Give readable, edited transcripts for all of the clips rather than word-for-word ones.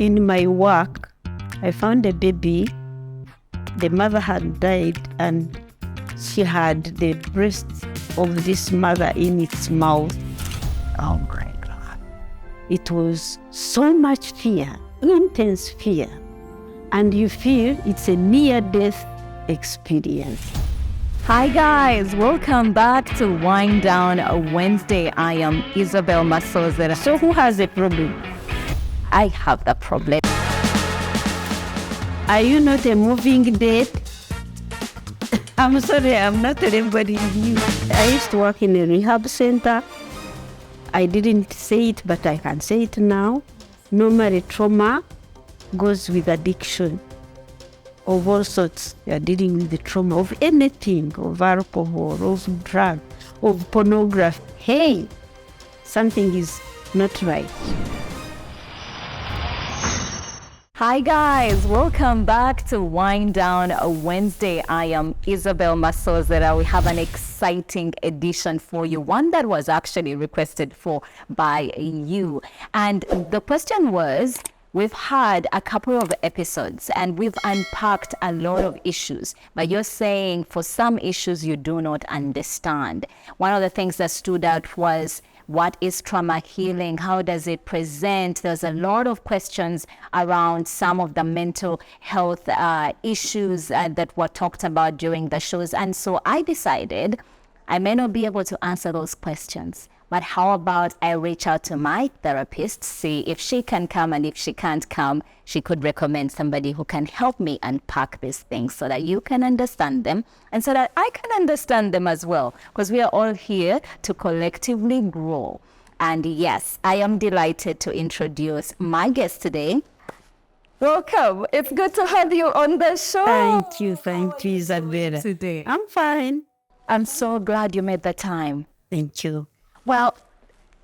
in my work, I found a baby. The mother had died and she had the breast of this mother in its mouth. Oh my God. It was so much fear, intense fear. And you feel it's a near-death experience. Hi guys, welcome back to Wind Down Wednesday. I am IsabelMasozera. So who has a problem? I have the problem. Are you not a moving dead? I'm sorry, I'm not everybody you. I used to work in a rehab center. I didn't say it, but I can say it now. Normally, trauma goes with addiction of all sorts. You are dealing with the trauma of anything, of alcohol, of drug, of pornography. Hey, something is not right. Hi guys, welcome back to Wind Down Wednesday. I am IsabelMasozera. We have an exciting edition for you, one that was actually requested for by you. And the question was, we've had a couple of episodes and we've unpacked a lot of issues, but you're saying for some issues you do not understand. One of the things that stood out was, what is trauma healing? How does it present? There's a lot of questions around some of the mental health issues that were talked about during the shows. And so I decided I may not be able to answer those questions, but how about I reach out to my therapist, see if she can come, and if she can't come, she could recommend somebody who can help me unpack these things so that you can understand them and so that I can understand them as well, because we are all here to collectively grow. And yes, I am delighted to introduce my guest today. Welcome. It's good to have you on the show. Thank you, Isabella. Today. I'm fine. I'm so glad you made the time. Thank you. Well,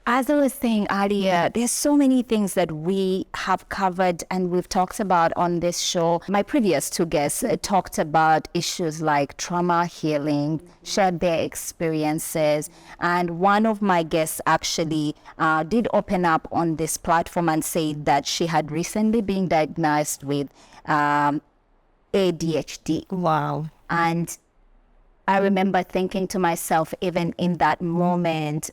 as I was saying earlier, there's so many things that we have covered and we've talked about on this show. My previous two guests talked about issues like trauma healing, shared their experiences. And one of my guests actually did open up on this platform and said that she had recently been diagnosed with ADHD. Wow. And I remember thinking to myself, even in that moment,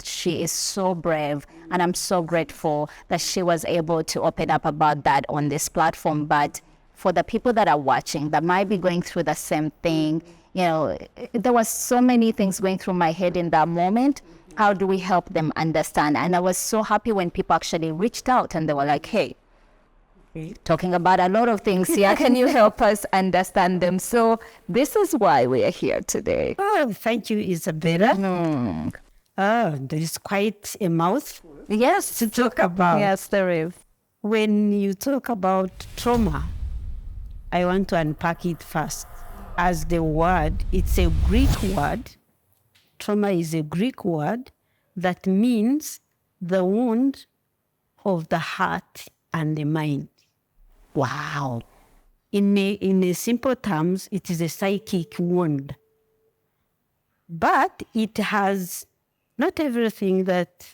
she is so brave, and I'm so grateful that she was able to open up about that on this platform. But for the people that are watching that might be going through the same thing, there was so many things going through my head in that moment. How do we help them understand? And I was so happy when people actually reached out and they were like, hey, talking about a lot of things here. Can you help us understand them? So this is why we are here today. Oh, thank you, Isabella. Oh, there is quite a mouthful. Yes, to talk about. Yes, there is. When you talk about trauma, I want to unpack it first. As the word, it's a Greek word. Trauma is a Greek word that means the wound of the heart and the mind. Wow. In a simple terms, it is a psychic wound. But it has not everything that,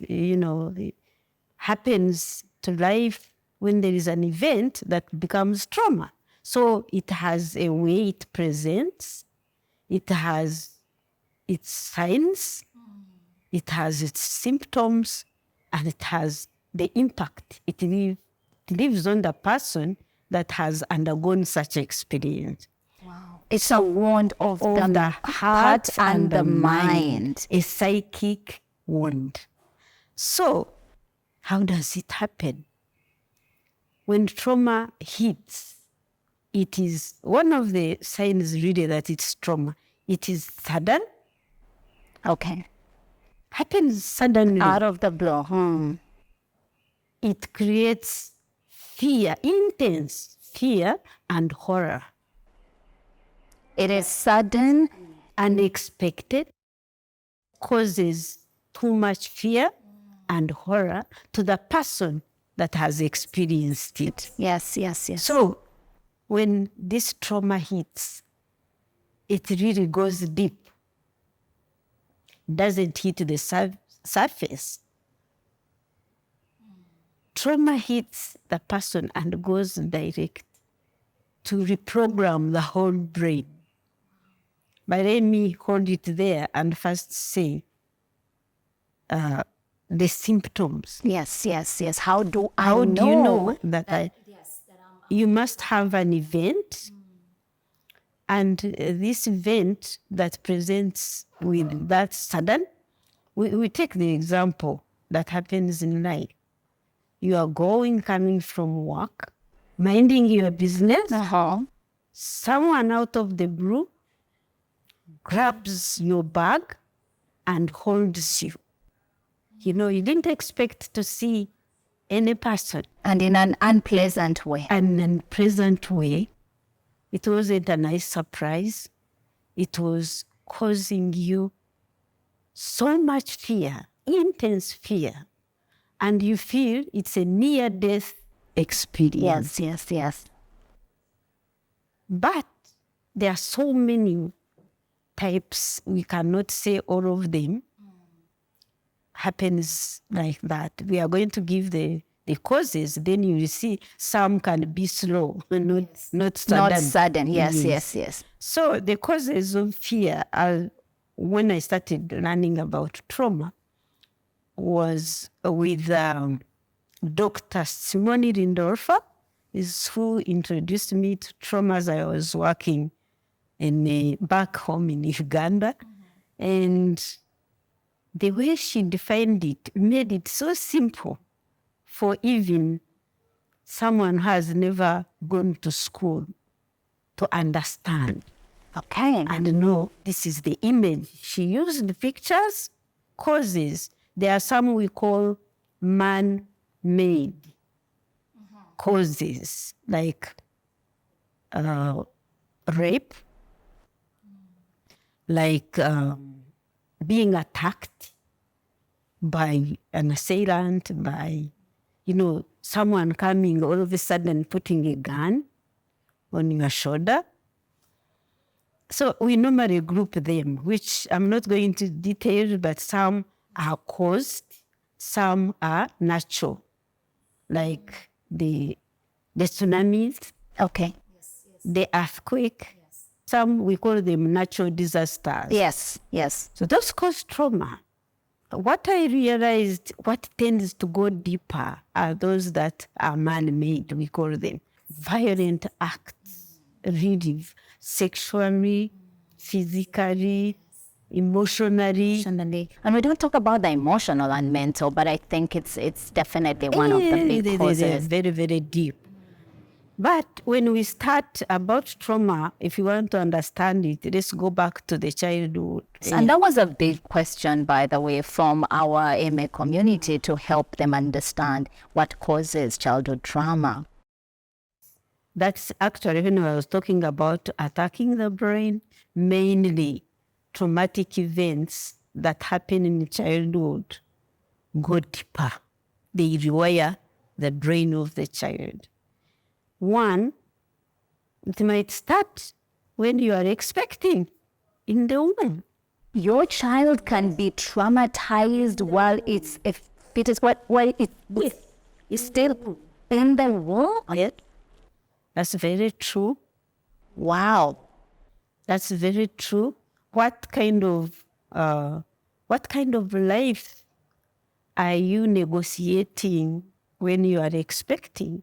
happens to life when there is an event that becomes trauma. So it has a way it presents. It has its signs. It has its symptoms. And it has the impact it leaves on the person that has undergone such experience. Wow. It's a wound of the heart and the mind. A psychic wound. So, how does it happen? When trauma hits, it is one of the signs really that it's trauma. It is sudden. Okay. Happens suddenly. Out of the blue. It creates fear, intense fear and horror. It is sudden, unexpected, causes too much fear and horror to the person that has experienced it. Yes. So when this trauma hits, it really goes deep. Doesn't hit the surface. trauma hits the person and goes direct to reprogram the whole brain. But let me hold it there and first say the symptoms. Yes. How do you know that you must have an event, and this event that presents with that sudden, we take the example that happens in life. You are coming from work, minding your business. Someone out of the blue grabs your bag and holds you. You know, you didn't expect to see any person. And in an unpleasant way. It wasn't a nice surprise. It was causing you so much fear, intense fear. And you feel it's a near-death experience. Yes. But there are so many types, we cannot say all of them happens like that. We are going to give the causes, then you will see some can be slow, not sudden. Not sudden, yes. So the causes of fear are, when I started learning about trauma, was with Dr. Simone Lindorfer, is who introduced me to trauma as I was working back home in Uganda. And the way she defined it made it so simple for even someone who has never gone to school to understand. Okay. And know this is the image. She used the pictures, causes. There are some we call man-made causes, like rape, like being attacked by an assailant, by, someone coming all of a sudden putting a gun on your shoulder. So we normally group them, which I'm not going into detail, but some are caused, some are natural, like the tsunamis, okay, the earthquake. Some we call them natural disasters. Yes. So those cause trauma. What I realized, what tends to go deeper are those that are man-made, we call them. Violent acts, really, sexually, physically, emotionally. And we don't talk about the emotional and mental, but I think it's definitely one of the big causes. They're very, very deep. But when we start about trauma, if you want to understand it, let's go back to the childhood. And that was a big question, by the way, from our MA community to help them understand what causes childhood trauma. That's actually when I was talking about attacking the brain, mainly traumatic events that happen in childhood go deeper. They rewire the brain of the child. One, it might start when you are expecting in the womb. Your child can be traumatized while it's still in the womb. That's very true. Wow, that's very true. What kind of life are you negotiating when you are expecting?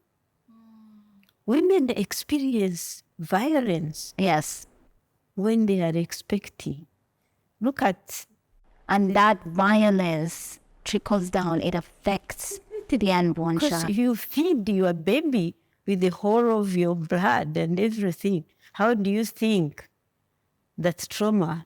Women experience violence. Yes. When they are expecting. Look at. And that violence trickles down. It affects the unborn child. Because you feed your baby with the whole of your blood and everything. How do you think that trauma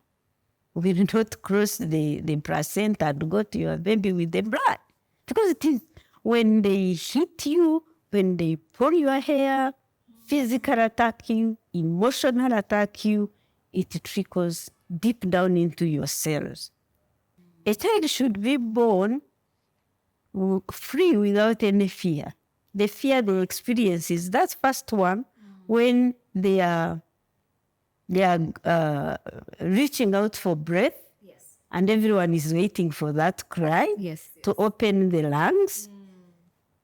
will not cross the placenta and go to your baby with the blood? Because it is when they hit you, when they pull your hair, physical attack you, emotional attack you, it trickles deep down into your cells. A child should be born free without any fear. The fear they experience is that first one when they are reaching out for breath, and everyone is waiting for that cry to open the lungs.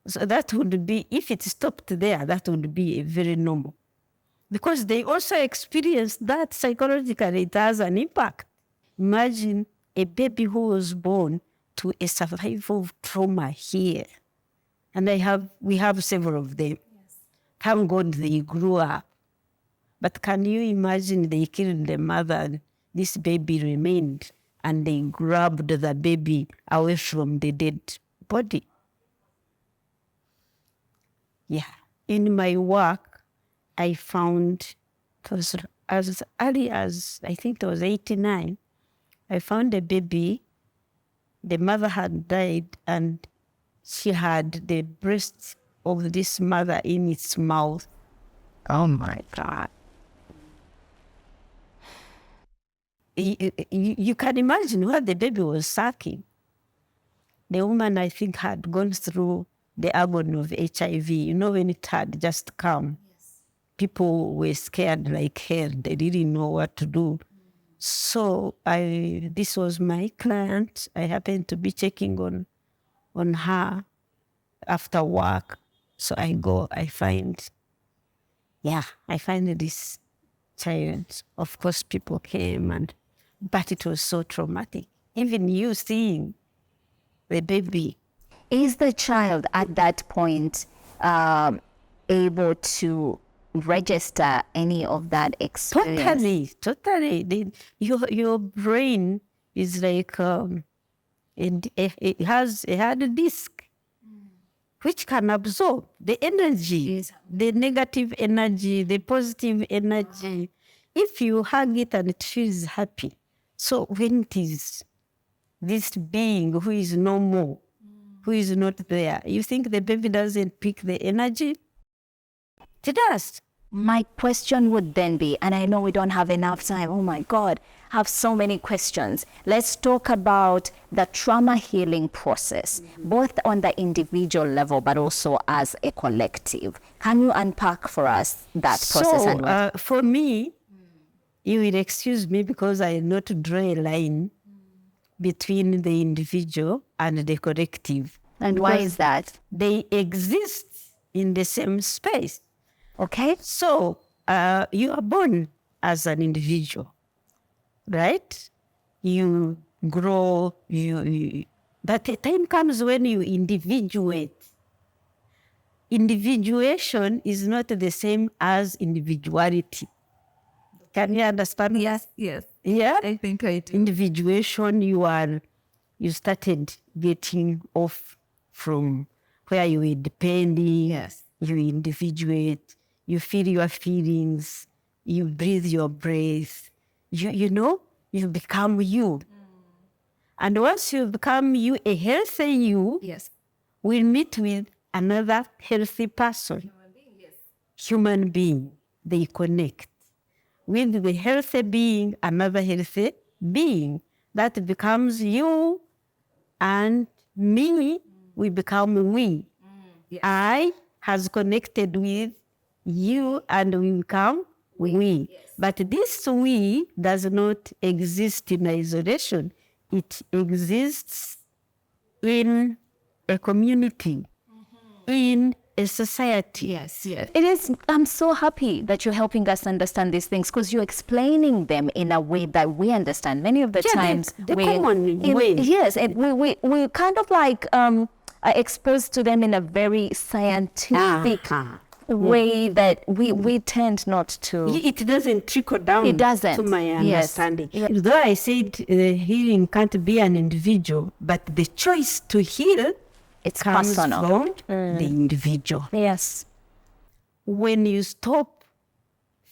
So that would be, if it stopped there, that would be a very normal. Because they also experience that psychologically, it has an impact. Imagine a baby who was born to a survival trauma here. And we have several of them. Yes. Thank God they grew up. But can you imagine they killed the mother and this baby remained and they grabbed the baby away from the dead body? Yeah. In my work, I found, it was as early as, I think it was 89, I found a baby. The mother had died and she had the breast of this mother in its mouth. Oh my God. You can imagine what the baby was sucking. The woman, I think, had gone through the agony of HIV. You know, when it had just come, yes, people were scared like hell. They didn't know what to do. So this was my client. I happened to be checking on her after work. So I go, I find this child. Of course, people came, but it was so traumatic. Even you seeing the baby. Is the child at that point able to register any of that experience? Totally. Your brain is like it had a disc which can absorb the energy, the negative energy, the positive energy. If you hug it and it feels happy. So when it is this being who is no more, who is not there, you think the baby doesn't pick the energy? It does. My question would then be, and I know we don't have enough time, oh my God, I have so many questions. Let's talk about the trauma healing process, both on the individual level, but also as a collective. Can you unpack for us that process? So, for me, you will excuse me because I not draw a line between the individual and the collective. And why is that? They exist in the same space. Okay. So you are born as an individual, right? You grow, but a time comes when you individuate. Individuation is not the same as individuality. Can you understand? Yes. Yeah? I think I do. Individuation, you started getting off from where you were depending. Yes. You individuate, you feel your feelings, you breathe your breath, you become you. And once you become you, a healthy you, Yes. will meet with another healthy person. Human being, they connect. With the healthy being, another healthy being. That becomes you and me, we become we. Yes. I has connected with you and we become we. Yes. But this we does not exist in isolation. It exists in a community, in a society. Yes. It is, I'm so happy that you're helping us understand these things because you're explaining them in a way that we understand. Many of the times, the common way. Yes, we kind of like are exposed to them in a very scientific way that we tend not to. It doesn't trickle down It doesn't. to my understanding. Yes. Though I said healing can't be an individual, but the choice to heal, It's comes personal. from the individual. Yes. When you stop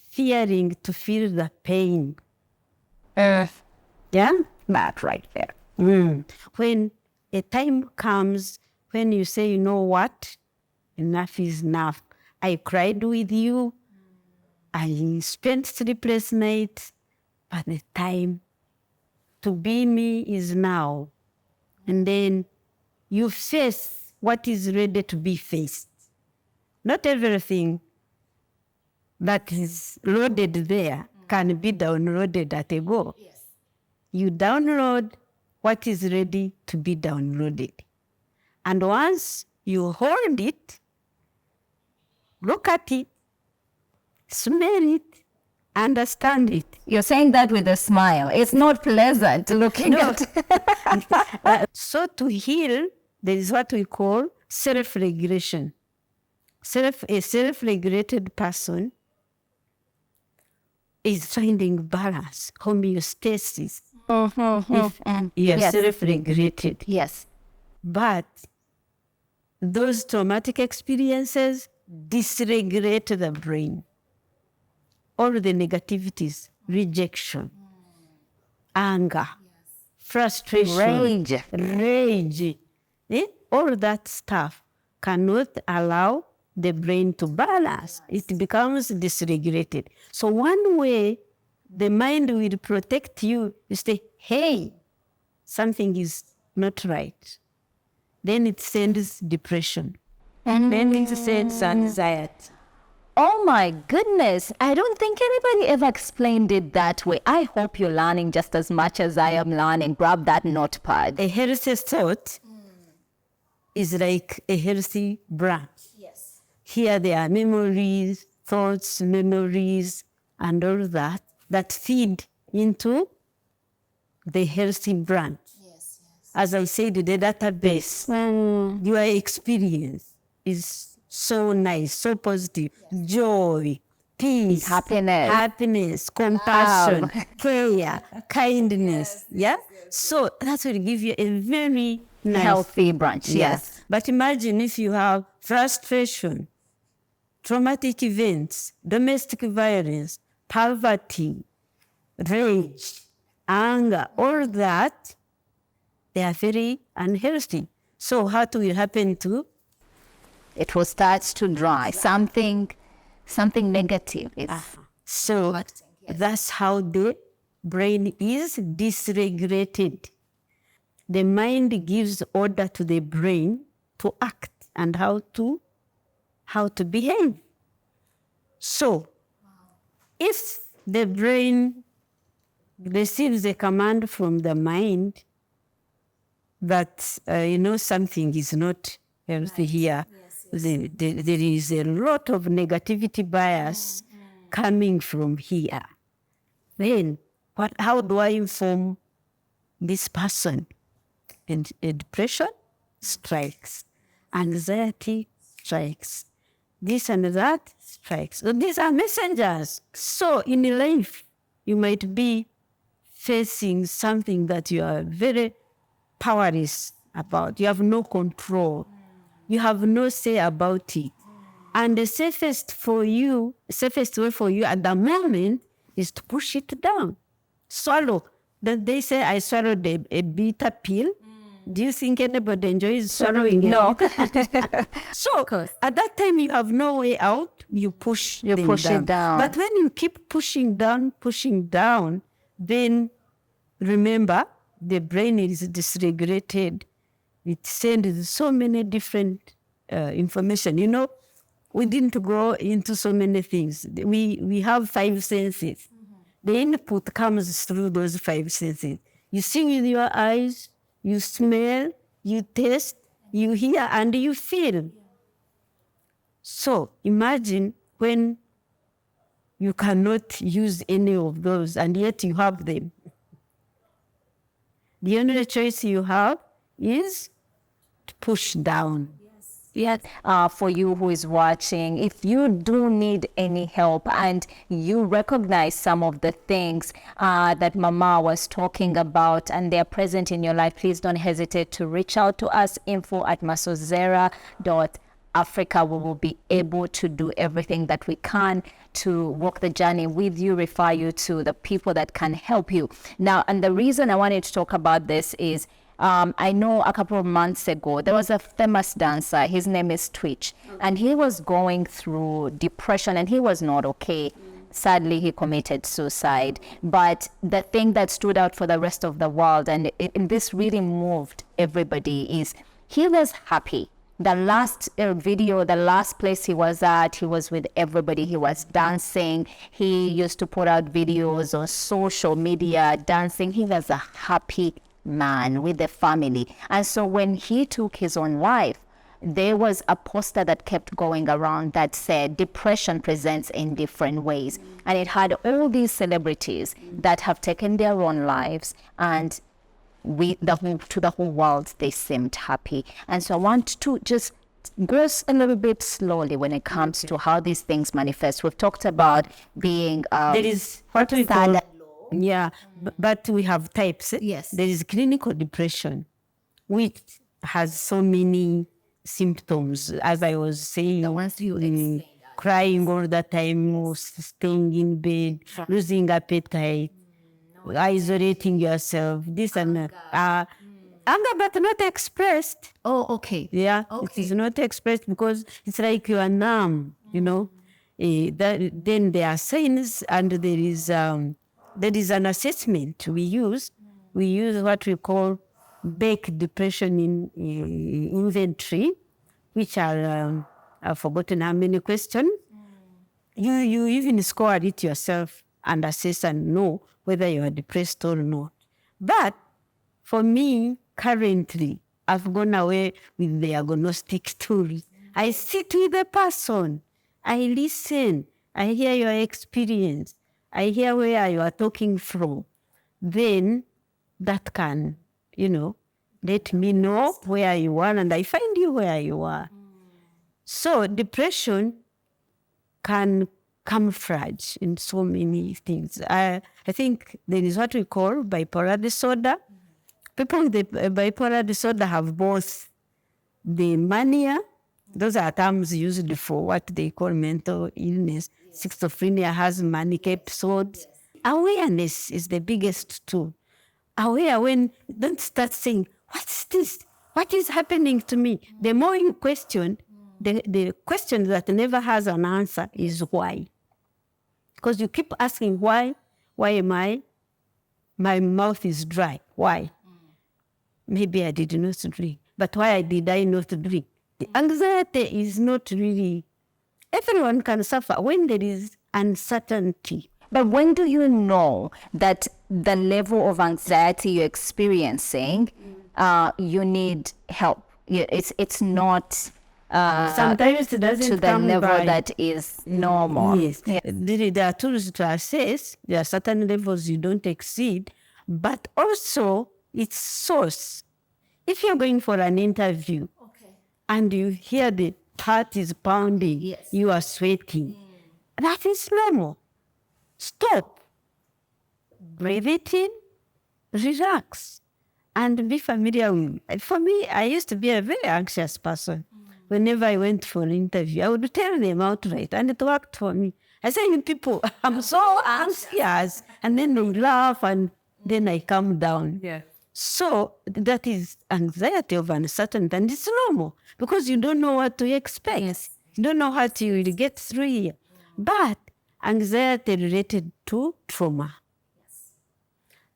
fearing to feel the pain, yeah, that right there. When a time comes when you say, you know what, enough is enough. I cried with you. I spent sleepless nights, but the time to be me is now. And then you face what is ready to be faced. Not everything that is loaded there can be downloaded at a go. Yes. You download what is ready to be downloaded. And once You hold it, look at it, smell it, understand it. You're saying that with a smile. It's not pleasant looking at. So to heal, there is what we call self-regulation. A self-regulated person is finding balance, homeostasis. If you are self-regulated. Yes. But those traumatic experiences dysregulate the brain. All the negativities, rejection, anger, frustration, rage. All that stuff cannot allow the brain to balance. It becomes dysregulated. So one way the mind will protect you is say, hey, something is not right. Then it sends depression. And then it sends anxiety. Oh my goodness. I don't think anybody ever explained it that way. I hope you're learning just as much as I am learning. Grab that notepad. A healthy thought is like a healthy branch. Yes. Here there are memories, thoughts, memories, and all that feed into the healthy branch. Yes. As I said, the database, your experience is so nice, so positive. Joy, peace, happiness, compassion, care, kindness. Yeah? So that will give you a very nice, healthy branch. Yes. But imagine if you have frustration, traumatic events, domestic violence, poverty, rage, anger, all that, they are very unhealthy. So what will happen to? It will start to dry. Something negative. So that's how the brain is dysregulated. The mind gives order to the brain to act and how to behave. So if the brain receives a command from the mind that something is not healthy here, there is a lot of negativity bias coming from here. Then how do I inform this person? And depression strikes, anxiety strikes, this and that strikes. So these are messengers. So in life, you might be facing something that you are very powerless about. You have no control. You have no say about it. And the safest way for you at the moment is to push it down. Swallow. Then they say, I swallowed a bitter pill. Do you think anybody enjoys swallowing it? No. So at that time, you have no way out. You push it down. But when you keep pushing down, then remember, the brain is dysregulated. It sends so many different information. We didn't grow into so many things. We have 5 senses. The input comes through those 5 senses. You see with your eyes, you smell, you taste, you hear, and you feel. So imagine when you cannot use any of those, and yet you have them. The only choice you have is to push down. Yes. For you who is watching, if you do need any help and you recognize some of the things that Mama was talking about and they're present in your life, please don't hesitate to reach out to us, info@masozera.africa. We will be able to do everything that we can to walk the journey with you, refer you to the people that can help you. Now, and the reason I wanted to talk about this is I know a couple of months ago, there was a famous dancer, his name is Twitch, and he was going through depression and he was not okay. Sadly, he committed suicide. But the thing that stood out for the rest of the world, and this really moved everybody, is he was happy. The last video, the last place he was at, he was with everybody. He was dancing. He used to put out videos on social media, dancing. He was a happy man with the family. And so when he took his own life, there was a poster that kept going around that said depression presents in different ways. And it had all these celebrities that have taken their own lives, and to the whole world, they seemed happy. And so I want to just go a little bit slowly when it comes to how these things manifest. We've talked about being there is what we call, but we have types. Yes. There is clinical depression, which has so many symptoms, as I was saying. Once you crying all the time, staying in bed, losing appetite, isolating yourself, this and that. Anger, but not expressed. Oh, okay. Yeah, it is not expressed because it's like you are numb, you know. Then there are signs, and there is an assessment we use. We use what we call Beck depression in inventory, which are I've forgotten how many questions. You even score it yourself and assess and know whether you are depressed or not. But for me, currently, I've gone away with the agnostic tools. I sit with the person. I listen. I hear your experience. I hear where you are talking from. Then that can, let me know where you are, and I find you where you are. So depression can camouflage in so many things. I think there is what we call bipolar disorder. People with the bipolar disorder have both the mania, those are terms used for what they call mental illness. Schizophrenia has manic episodes. Awareness is the biggest tool. Aware when, don't start saying, what's this? What is happening to me? The more you question, the question that never has an answer is why. Because you keep asking why am I? My mouth is dry. Why? Maybe I did not drink. But why did I not drink? The anxiety is not really, everyone can suffer when there is uncertainty. But when do you know that the level of anxiety you're experiencing, you need help? It's not sometimes it doesn't to the come level by. that is normal. Yes. There are tools to assess. There are certain levels you don't exceed, but also its source. If you're going for an interview and you hear the heart is pounding, you are sweating, that is normal. Stop. Breathe it in, relax, and be familiar with it. For me, I used to be a very anxious person. Whenever I went for an interview, I would tell them outright, and it worked for me. I say to people, I'm so anxious, and then they laugh, and then I calm down. Yeah. So that is anxiety of uncertainty, and it's normal because you don't know what to expect. Yes. You don't know how to really get through here. But anxiety related to trauma,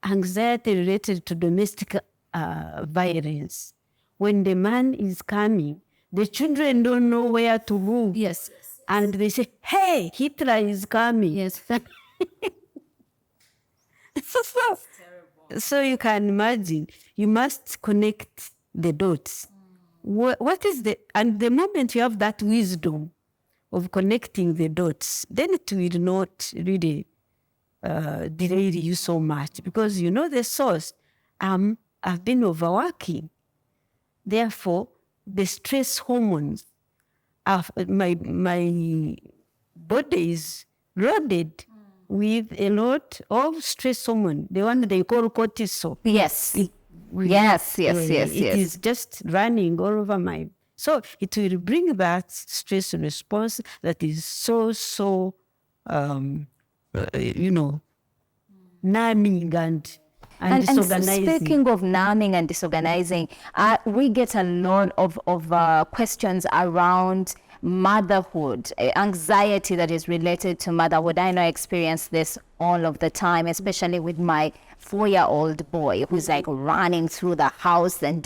anxiety related to domestic violence. When the man is coming, the children don't know where to move. Yes. And they say, hey, Hitler is coming. Yes. So you can imagine, you must connect the dots. What is and the moment you have that wisdom of connecting the dots, then it will not really derail you so much because you know the source. I've been overworking. Therefore, the stress hormones, my body is loaded with a lot of stress hormone, the one they call cortisol. Yes. Yes. It is just running all over so it will bring that stress response that is so numbing and disorganizing. Speaking of numbing and disorganizing, we get a lot of questions around motherhood, anxiety that is related to motherhood. I know I experience this all of the time, especially with my 4-year-old boy who's like running through the house and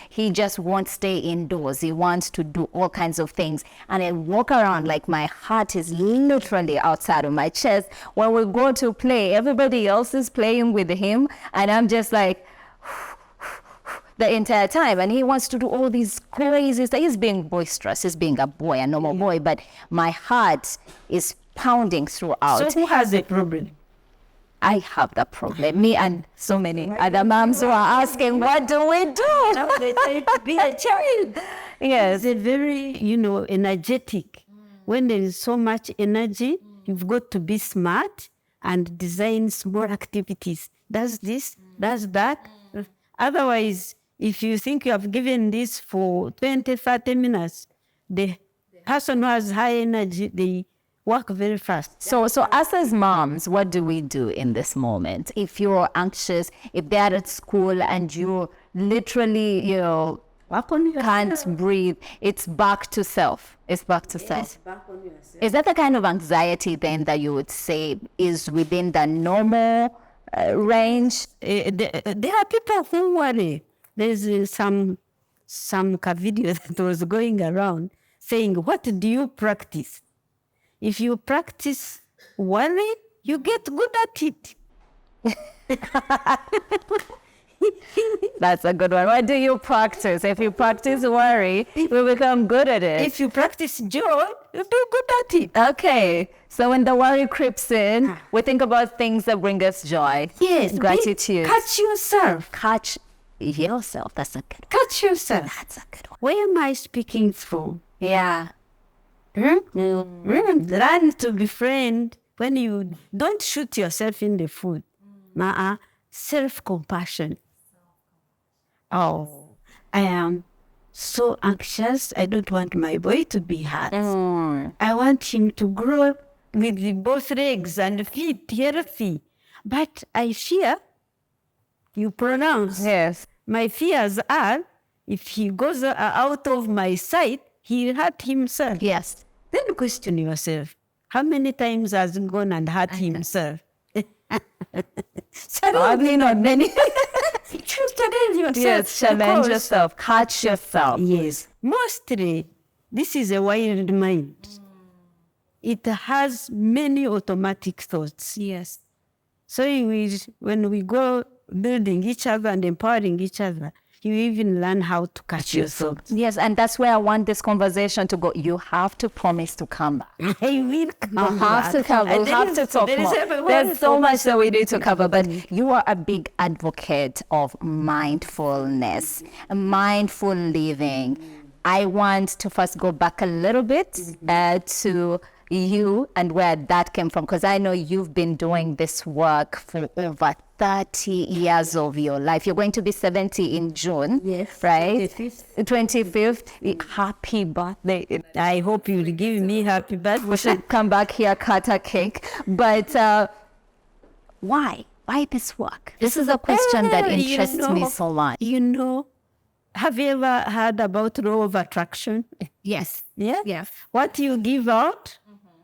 he just won't stay indoors. He wants to do all kinds of things. And I walk around like my heart is literally outside of my chest. When we go to play, everybody else is playing with him. And I'm just like, the entire time, and he wants to do all these crazy stuff. He's being boisterous. He's being a boy, a normal boy, but my heart is pounding throughout. So who has a problem? I have that problem. Me and so many other moms who are asking, what do we do? Now they try to be a child. Yes. They're very, energetic. When there is so much energy, you've got to be smart and design small activities. Does this, does that. Otherwise, if you think you have given this for 20, 30 minutes, the person who has high energy, they work very fast. So us as moms, what do we do in this moment? If you're anxious, if they're at school and you literally, can't breathe, it's back to self. It's back to self. Back on yourself. Is that the kind of anxiety then that you would say is within the normal range? There are people who worry. There's some video that was going around saying, what do you practice? If you practice worry, you get good at it. That's a good one. What do you practice? If you practice worry, you become good at it. If you practice joy, you do good at it. Okay. So when the worry creeps in, we think about things that bring us joy. Yes. Gratitude. Catch yourself. Catch yourself. That's a good one. Catch yourself. That's a good one. Where am I speaking from? Yeah. Learn to befriend. When you don't shoot yourself in the foot. Self-compassion. Oh, I am so anxious. I don't want my boy to be hurt. I want him to grow with both legs and feet healthy. But I fear, you pronounce. Yes. My fears are, if he goes out of my sight, he'll hurt himself. Yes. Then question yourself, how many times has he gone and hurt himself? Probably not many. Challenge yourself. Yes, challenge yourself. Catch yourself. Yes. Mostly, this is a wild mind. It has many automatic thoughts. Yes. So when we go building each other and empowering each other, you even learn how to catch your thoughts. Yes, and that's where I want this conversation to go. You have to promise to come back. I will come I have to come. We have to talk more. There's so much that we need to cover, but you are a big advocate of mindfulness, mindful living. I want to first go back a little bit to you and where that came from, because I know you've been doing this work for over 30 years of your life. You're going to be 70 in June, yes, right? 25th. 25th. Happy birthday. I hope you'll give me happy birthday. We should come back here, cut a cake. But why? Why this work? This is a question that interests me so much. Have you ever heard about law of attraction? Yes. Yeah? Yes. What you give out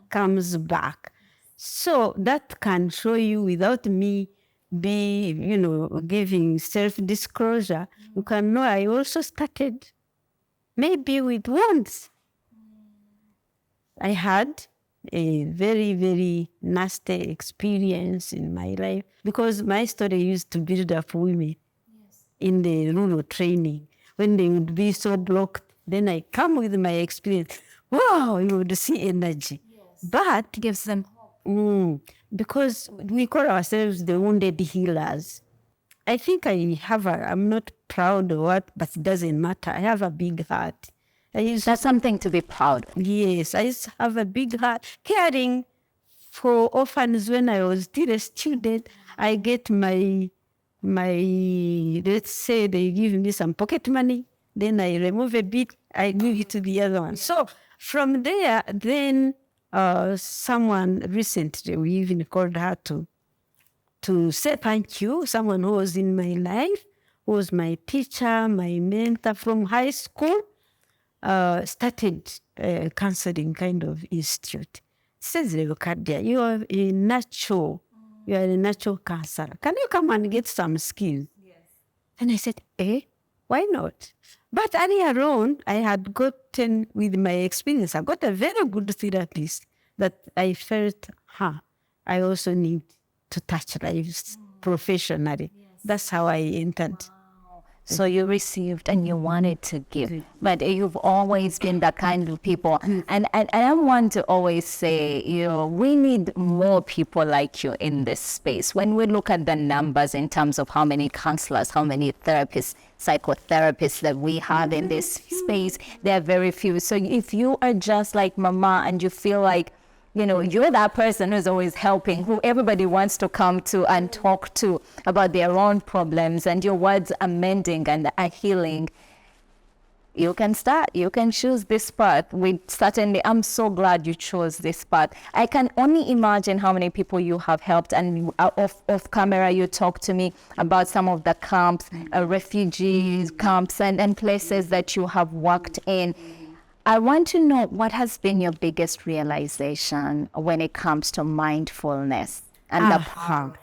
comes back. So that can show you without me giving self-disclosure. You can know I also started maybe with once. I had a very, very nasty experience in my life because my story used to build up women in the rural training. When they would be so blocked, then I come with my experience. Wow, you would see energy. Yes. But gives them hope. Because we call ourselves the wounded healers. I think I'm not proud of what, but it doesn't matter. I have a big heart. That's something to be proud of. Yes, I used to have a big heart. Caring for orphans when I was still a student, I get my, let's say they give me some pocket money, then I remove a bit, I give it to the other one. So from there, then someone recently, we even called her to say thank you, someone who was in my life, who was my teacher, my mentor from high school, started a counseling kind of institute. Says Leocadia, you are a natural counselor. Can you come and get some skills? Yes. And I said, why not? But earlier on, I had gotten, with my experience, I got a very good therapist that I felt, I also need to touch lives professionally. Yes. That's how I entered. Wow. So you received and you wanted to give, but you've always been that kind of people. And I want to always say, we need more people like you in this space. When we look at the numbers in terms of how many counselors, how many therapists, psychotherapists that we have in this space, there are very few. So if you are just like Mama and you feel like, you're that person who's always helping, who everybody wants to come to and talk to about their own problems, and your words are mending and are healing, you can start. You can choose this path. I'm so glad you chose this path. I can only imagine how many people you have helped, and off camera you talked to me about some of the camps, refugees camps and places that you have worked in. I want to know, what has been your biggest realization when it comes to mindfulness and the power?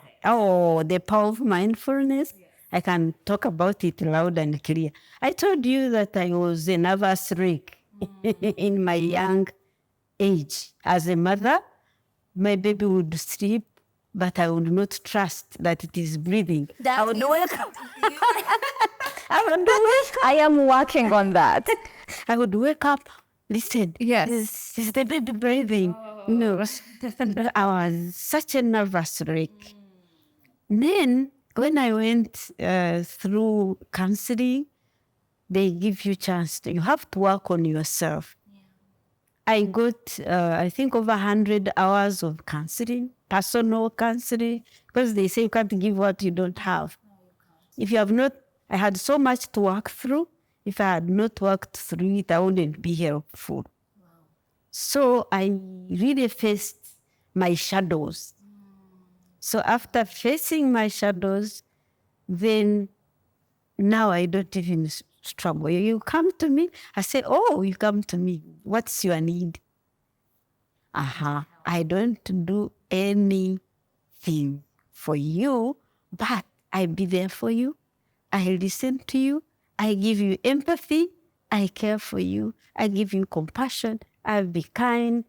The power of mindfulness. I can talk about it loud and clear. I told you that I was a nervous wreck in my young age. As a mother, my baby would sleep, but I would not trust that it is breathing. I would wake up. I am working on that. I would wake up, listen, yes, is the baby breathing? No, I was such a nervous wreck. Then, when I went through counseling, they give you chance you have to work on yourself. I got, I think, over 100 hours of counseling, personal counseling, because they say you can't give what you don't have. If you have not, I had so much to work through. If I had not worked through it, I wouldn't be helpful. Wow. So I really faced my shadows. So after facing my shadows, then now I don't even struggle. You come to me, I say, you come to me. What's your need? I don't do anything for you, but I be there for you. I listen to you. I give you empathy. I care for you. I give you compassion. I'll be kind,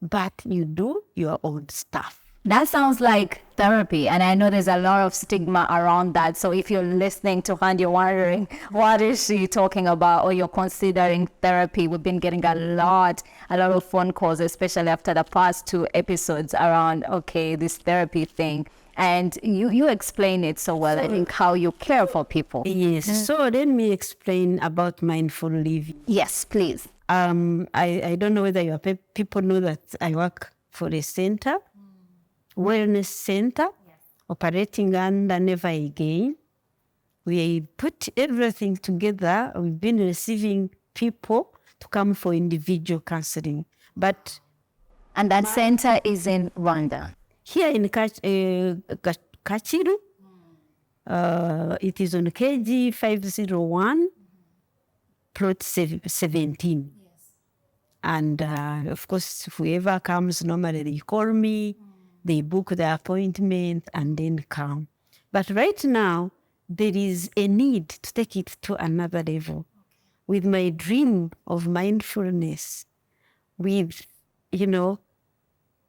but you do your own stuff. That sounds like therapy, and I know there's a lot of stigma around that. So if you're listening to her and you're wondering, what is she talking about, or you're considering therapy, we've been getting a lot of phone calls, especially after the past 2 episodes around, this therapy thing. And you explain it so well, I think, how you care for people. Yes. So let me explain about mindful living. Yes, please. I don't know whether your people know that I work for a center, wellness center, operating under Never Again. We put everything together. We've been receiving people to come for individual counseling. And that center is in Rwanda? Here in Kachiru, it is on KG 501, plot 17. And of course, whoever comes, normally they call me, they book the appointment and then come. But right now, there is a need to take it to another level. With my dream of mindfulness, with,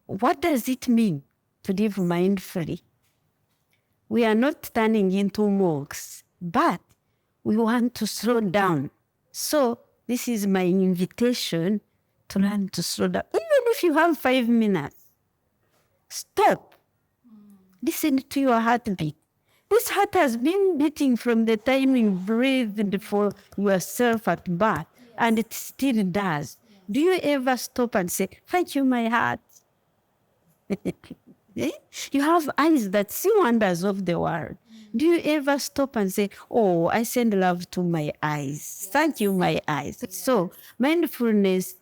what does it mean to live mindfully? We are not turning into monks, but we want to slow down. So this is my invitation to learn to slow down. Even if you have 5 minutes, stop. Listen to your heartbeat. This heart has been beating from the time you breathed for yourself at birth, and it still does. Do you ever stop and say, thank you, my heart? You have eyes that see wonders of the world. Do you ever stop and say, I send love to my eyes. Thank you, my eyes. So mindfulness,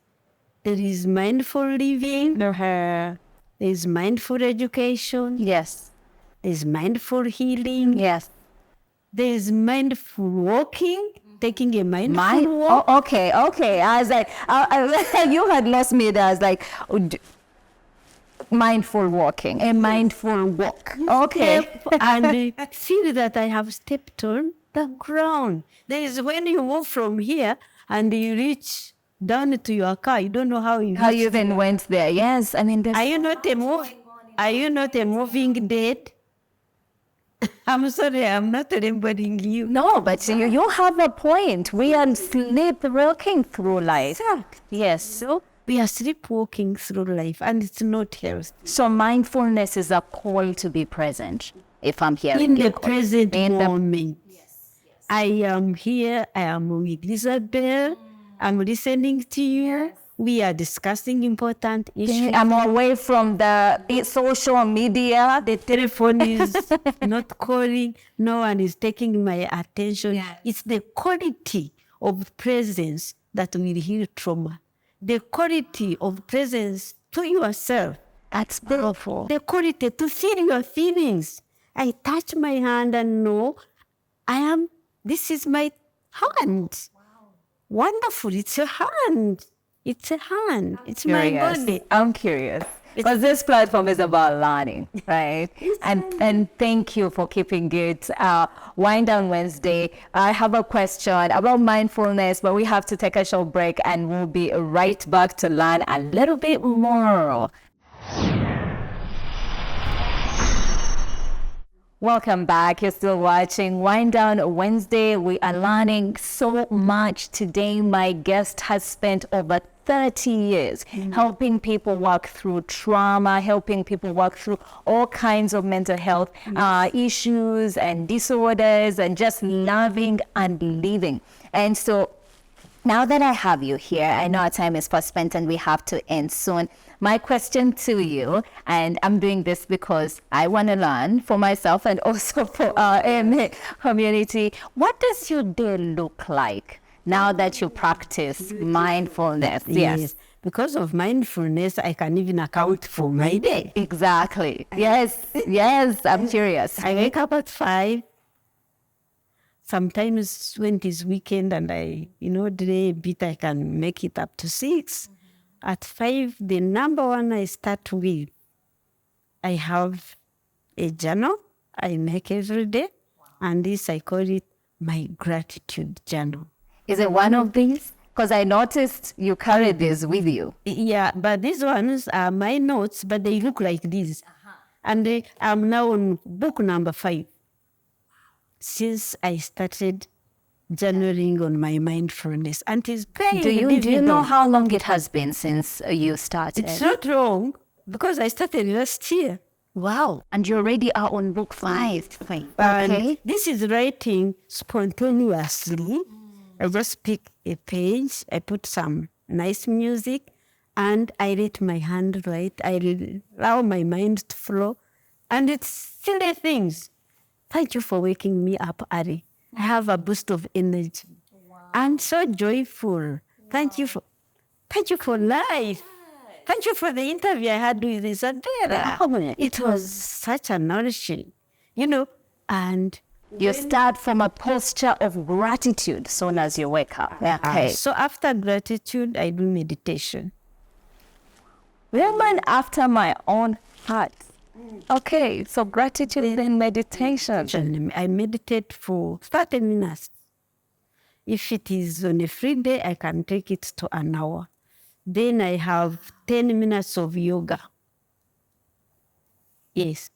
there is mindful living. There is mindful education. Yes. There is mindful healing. Yes. There is mindful walking. Taking a mindful walk. Okay. I was like, you had lost me there. I was like, mindful walking, a mindful walk. Okay. And feel that I have stepped on the ground. There is when you move from here and you reach down to your car, you don't know how you even went there. Yes, I mean, are you not a moving dead? I'm sorry, I'm not labeling you. No, but you have a point. We are sleepwalking through life. Yes. So we are sleepwalking through life, and it's not healthy. So mindfulness is a call to be present. If I'm here In the present moment. I am here. I am with Isabel. I'm listening to you. We are discussing important issues. I'm away from the social media. The telephone is not calling. No one is taking my attention. Yeah. It's the quality of presence that will heal trauma. The quality of presence to yourself. That's powerful. The quality to feel your feelings. I touch my hand and know this is my hand. Wow. Wonderful. It's a hand. It's a hand. It's my body. I'm curious. Because this platform is about learning, right? And thank you for keeping it Wind Down Wednesday. I have a question about mindfulness, but we have to take a short break and we'll be right back to learn a little bit more. Welcome back. You're still watching Wind Down Wednesday. We are learning so much today. My guest has spent over 30 years helping people work through trauma, helping people work through all kinds of mental health issues and disorders, and just loving and living. And so now that I have you here, I know our time is fast spent and we have to end soon. My question to you, and I'm doing this because I want to learn for myself and also for our AMA community, what does your day look like now that you practice mindfulness? Yes. Because of mindfulness, I can even account for my day. Exactly. Yes, I'm curious. I wake up at 5. Sometimes when it is weekend and I, delay a bit, I can make it up to 6. At 5, the number one I start with, I have a journal I make every day. And this, I call it my gratitude journal. Is it one of these? Because I noticed you carry this with you. Yeah, but these ones are my notes, but they look like this. And I'm now on book number 5. Since I started journaling on my mindfulness, and it's very Do you know how long it has been since you started? It's not long, because I started last year. Wow. And you already are on book 5. Okay. And this is writing spontaneously. I just pick a page, I put some nice music, and I let my hand write. I allow my mind to flow. And it's silly things. Thank you for waking me up, Ari. I have a boost of energy. Wow. I'm so joyful. Thank you for life. Thank you for the interview I had with Isabella. It was such a nourishing, and you start from a posture of gratitude soon as you wake up. Okay. So after gratitude, I do meditation. Woman after my own heart. Okay, so gratitude and meditation. I meditate for 30 minutes. If it is on a free day, I can take it to an hour. Then I have 10 minutes of yoga. Yes,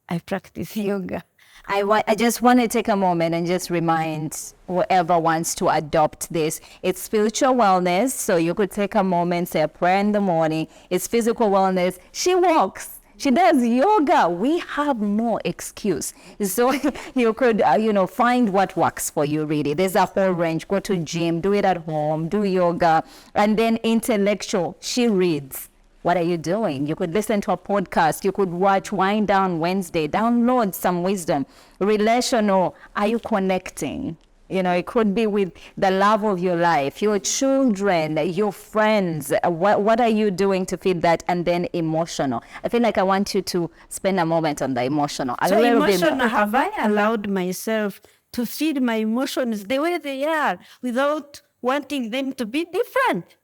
I practice yoga. I just want to take a moment and just remind whoever wants to adopt this. It's spiritual wellness, so you could take a moment, say a prayer in the morning. It's physical wellness. She walks. She does yoga. We have no excuse. So you could, find what works for you, really. There's a whole range. Go to gym, do it at home, do yoga. And then intellectual, she reads. What are you doing? You could listen to a podcast. You could watch Wind Down Wednesday. Download some wisdom. Relational, are you connecting? It could be with the love of your life, your children, your friends. What are you doing to feed that? And then emotional. I feel like I want you to spend a moment on the emotional. Have I allowed myself to feed my emotions the way they are without wanting them to be different?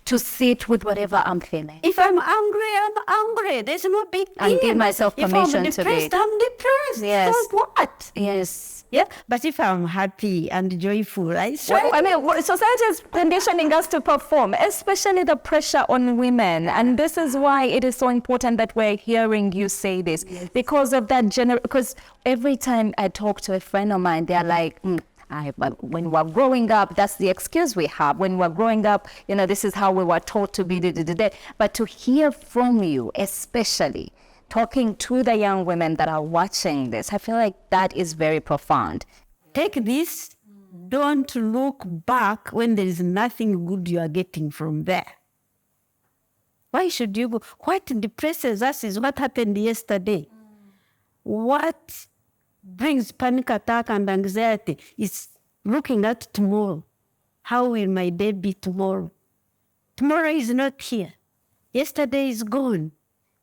to sit with whatever I'm feeling. If I'm angry, I'm angry. There's no big deal. And give myself permission if to I'm be. depressed, I'm depressed. Yes. So what? Yes. Yeah, but if I'm happy and joyful, I swear. Well, I mean, society is conditioning us to perform, especially the pressure on women. And this is why it is so important that we're hearing you say this. Yes. Because of that because every time I talk to a friend of mine, they're like, when we're growing up, that's the excuse we have. When we're growing up, this is how we were taught to be. But to hear from you, especially talking to the young women that are watching this, I feel like that is very profound. Take this. Don't look back when there is nothing good you are getting from there. Why should you go? What depresses us is what happened yesterday. What brings panic attack and anxiety is looking at tomorrow. How will my day be tomorrow? Tomorrow is not here. Yesterday is gone.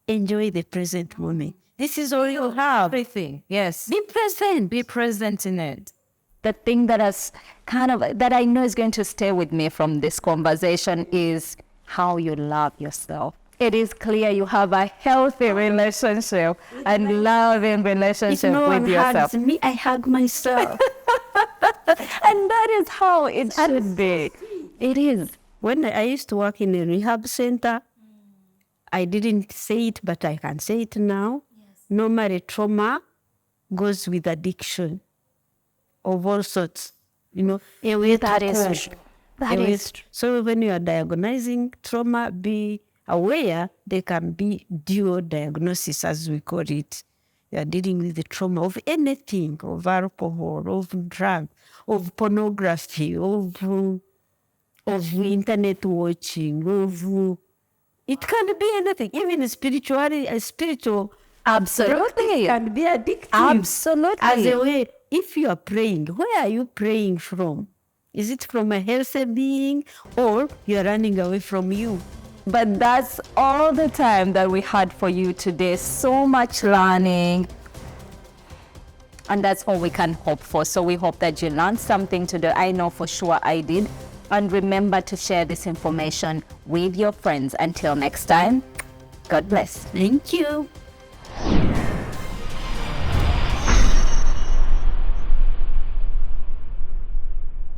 Enjoy the present moment. This is all you have. Everything, yes. Be present. Be present in it. The thing that that I know is going to stay with me from this conversation is how you love yourself. It is clear you have a healthy relationship and loving relationship if no with one yourself. Hugs me, I hug myself. And that is how it should be. It is. When I used to work in a rehab center, I didn't say it, but I can say it now. Yes. Normally, trauma goes with addiction of all sorts. That is true. That is true. So when you are diagnosing trauma, be aware there can be dual diagnosis, as we call it. You are dealing with the trauma of anything, of alcohol, of drug, of pornography, of internet watching, it can be anything, even spiritual. Absolutely. Can be addictive. Absolutely. As a way, if you are praying, where are you praying from? Is it from a healthy being or you are running away from you? But that's all the time that we had for you today. So much learning. And that's all we can hope for. So we hope that you learned something today. I know for sure I did. And remember to share this information with your friends. Until next time, God bless. Thank you.